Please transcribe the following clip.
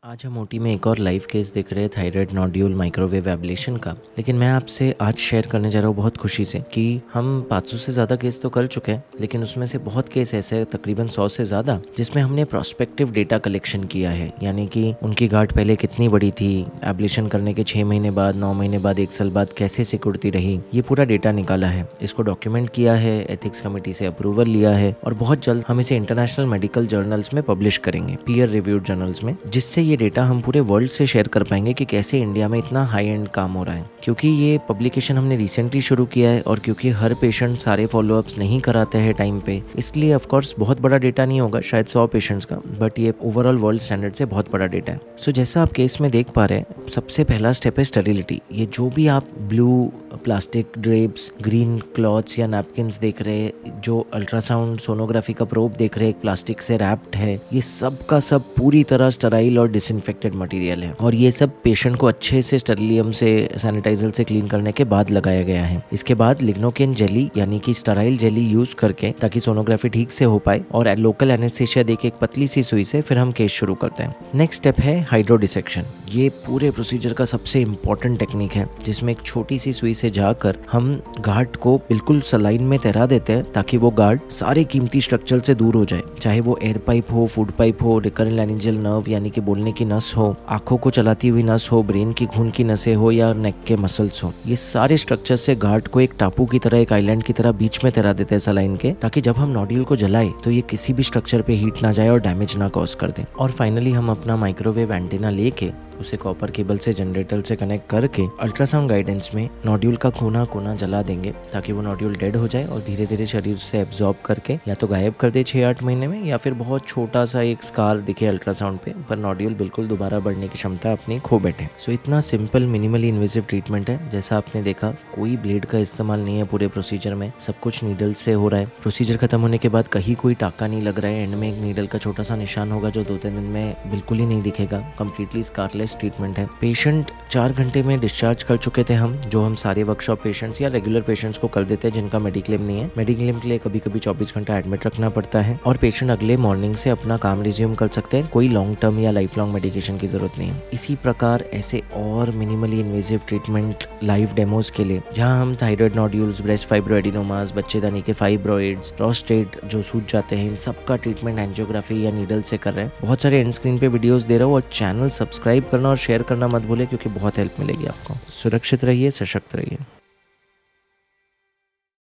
आज हम ओटी में एक और लाइव केस देख रहे हैं थायराइड नोड्यूल माइक्रोवेव एब्लेशन का। लेकिन मैं आपसे आज शेयर करने जा रहा हूँ बहुत खुशी से कि हम 500 से ज़्यादा केस तो कर चुके हैं, लेकिन उसमें से बहुत केस ऐसे हैं, तकरीबन 100 से ज़्यादा, जिसमें हमने प्रोस्पेक्टिव डेटा कलेक्शन किया है। यानी कि उनकी गांठ पहले कितनी बड़ी थी, एब्लेशन करने के 6 महीने बाद, 9 महीने बाद, 1 साल बाद कैसे सिकुड़ती रही, ये पूरा डेटा निकाला है। इसको डॉक्यूमेंट किया है, एथिक्स कमेटी से अप्रूवल लिया है और बहुत जल्द हम इसे इंटरनेशनल मेडिकल जर्नल्स में पब्लिश करेंगे, पीयर रिव्यूड जर्नल्स में, जिससे ये डेटा हम पूरे वर्ल्ड से शेयर कर पाएंगे कि कैसे इंडिया में इतना हाई एंड काम हो रहा है। क्योंकि ये पब्लिकेशन हमने रिसेंटली शुरू किया है और क्योंकि हर पेशेंट सारे फॉलोअप्स नहीं कराते हैं टाइम पे, इसलिए ऑफ कोर्स बहुत बड़ा डेटा नहीं होगा, शायद 100 पेशेंट्स का, बट ये ओवरऑल वर्ल्ड स्टैंडर्ड से बहुत बड़ा डेटा है। सो जैसा आप केस में देख पा रहे हैं, सबसे पहला स्टेप है स्टेरिलिटी। ये जो भी आप blue plastic drapes, green clothes या नैपकिन्स देख रहे हैं, जो अल्ट्रासाउंड सोनोग्राफी का प्रोब देख रहे हैं, प्लास्टिक से रैप्ड है, ये सब का सब पूरी तरह स्टेराइल और डिसइंफेक्टेड मटेरियल है। और ये सब पेशेंट को अच्छे से स्टेरिलियम से, सैनिटाइजर से क्लीन करने के बाद लगाया गया है। इसके बाद लिग्नोकेन जेली यानी कि स्टेराइल जेली यूज करके, ताकि सोनोग्राफी ठीक से हो पाए, और लोकल एनेस्थीसिया देके एक पतली सी सुई से फिर हम केस शुरू करते हैं। नेक्स्ट स्टेप है हाइड्रो डिसेक्शन। ये पूरे प्रोसीजर का सबसे इंपॉर्टेंट टेक्निक है, जिसमें एक छोटी सी सुई से जाकर हम गार्ड को बिल्कुल सलाइन में तैरा देते हैं, ताकि वो गार्ड सारे कीमती स्ट्रक्चर से दूर हो जाए, चाहे वो एयर पाइप हो, फूड पाइप हो, रिकरेंट लैरिंजियल नर्व यानी कि बोलने की नस हो, आंखों को चलाती हुई नस हो, ब्रेन की खून की नसें हो या नेक के मसल्स हो। ये सारे स्ट्रक्चर से गार्ड को एक टापू की तरह, एक आइलैंड की तरह बीच में तैरा देते हैं सलाइन के, ताकि जब हम नोड्यूल को जलाए तो ये किसी भी स्ट्रक्चर पे हीट ना जाए और डैमेज ना कॉज कर दे। और फाइनली हम अपना माइक्रोवेव एंटीना लेके उसे कॉपर केबल से जनरेटर से कनेक्ट करके अल्ट्रासाउंड गाइडेंस में नोड्यूल का कोना कोना जला देंगे, ताकि वो नोड्यूल डेड हो जाए और धीरे धीरे शरीर से एब्जॉर्ब करके या तो गायब कर दे 6-8 महीने में, या फिर बहुत छोटा सा एक स्कार दिखे अल्ट्रासाउंड पे, पर नोड्यूल बिल्कुल दोबारा बढ़ने की क्षमता अपनी खो बैठे। सो इतना सिंपल मिनिमली इन्वेसिव ट्रीटमेंट है। जैसा आपने देखा, कोई ब्लेड का इस्तेमाल नहीं है पूरे प्रोसीजर में, सब कुछ नीडल से हो रहा है। प्रोसीजर खत्म होने के बाद कहीं कोई टाका नहीं लग रहा है, एंड में एक नीडल का छोटा सा निशान होगा जो 2-3 दिन में बिल्कुल ही नहीं दिखेगा। कंप्लीटली स्कारलेस ट्रीटमेंट है। पेशेंट 4 घंटे में डिस्चार्ज कर चुके थे हम, जो हम सारे वर्कशॉप पेशेंट्स या रेगुलर पेशेंट्स को कर देते हैं जिनका मेडिक्लेम नहीं है। मेडिक्लेम के लिए कभी कभी 24 घंटा एडमिट रखना पड़ता है, और पेशेंट अगले मॉर्निंग से अपना काम रिज्यूम कर सकते हैं। कोई लॉन्ग टर्म या लाइफ लॉन्ग मेडिकेशन की जरूरत नहीं है। इसी प्रकार ऐसे और minimally invasive treatment live demos के लिए, जहां हम थायराइड नोड्यूल्स, ब्रेस्ट फाइब्रोएडिनोमास, बच्चेदानी के फाइब्रॉइड्स, प्रोस्टेट जो सूज जाते हैं, इन सब का ट्रीटमेंट एंजियोग्राफी या नीडल से कर रहे हैं। बहुत सारे एंड स्क्रीन पे वीडियोस दे रहा हूँ, और चैनल सब्सक्राइब करना और शेयर करना मत भूले, क्योंकि बहुत हेल्प मिलेगी आपको। सुरक्षित रहिए, सशक्त रहिए।